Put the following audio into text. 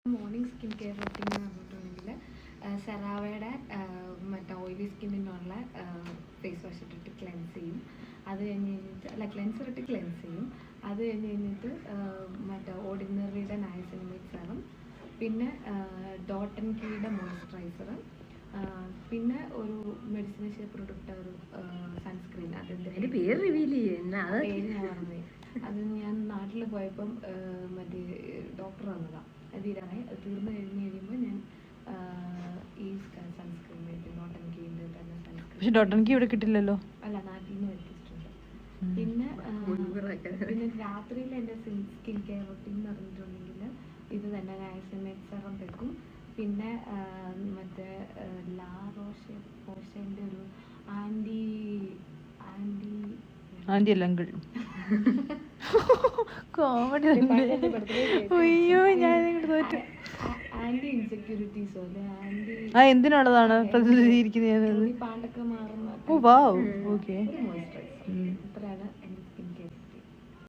Morning skin care routine എന്ന് പറഞ്ഞിട്ടുണ്ടെങ്കിൽ സെറാവയുടെ മറ്റേ ഓയിലി സ്കിന്നിനുള്ള ഫേസ് വാഷ് ഇട്ടിട്ട് ക്ലെൻസ് ചെയ്യും. അത് കഴിഞ്ഞ് കഴിഞ്ഞിട്ട് ക്ലെൻസർ ഇട്ട് ക്ലെൻസ് ചെയ്യും. അത് കഴിഞ്ഞ് കഴിഞ്ഞിട്ട് മറ്റേ ഓർഡിനറിയുടെ നയസിനിമിക് സെറം, പിന്നെ ഡോട്ട് ആൻഡ് കീയുടെ മോയ്സ്ചറൈസർ, പിന്നെ ഒരു മെഡിസിനൽ പ്രൊഡക്റ്റ്, ഒരു സൺസ്ക്രീൻ. അതിന്റെ പേര് റിവീൽ ചെയ്യുന്ന പേര് ഞാൻ പറഞ്ഞത്. അത് ഞാൻ നാട്ടിൽ പോയപ്പം മറ്റേ ഡോക്ടർ വന്നതാണ്. അത് തീരാറായി. അത് തീർന്നു കഴിയുമ്പോൾ ഞാൻ ഈ സൺസ്ക്രീൻ മേടിക്കും. ഡോട്ട് ആൻഡ് കീൻ്റെ തന്നെ സൺസ്ക്രീൻ. പക്ഷെ ഡോട്ട് ആൻഡ് കീ ഇവിടെ കിട്ടില്ലല്ലോ. അല്ല, നാട്ടിൽ നിന്ന് വരുത്തിയിട്ടുണ്ട്. പിന്നെ രാത്രിയിൽ എൻ്റെ സ്കിൻ കെയർ റൂട്ടീൻ എന്ന് പറഞ്ഞിട്ടുണ്ടെങ്കിൽ ഇത് തന്നെ നയസിനിക് സെറം വെക്കും. പിന്നെ മറ്റേ ലാ റോഷേൻ്റെ ഒരു ആൻറ്റി അല്ല അങ്കിൾ കോമഡി. അയ്യോ ഞാൻ തോറ്റു. ആന്റി ഇൻസെക്യൂരിറ്റീസോ അല്ലെ ആന്റി എന്തിനുള്ളതാണ് പ്രതിനിധീകരിക്കുന്നത്? പാണ്ടൊക്കെ മാറുന്ന ഓ വാവ്, ഓക്കെ. മോയ്സ്ചറൈസർ. ഇത്രയാണ്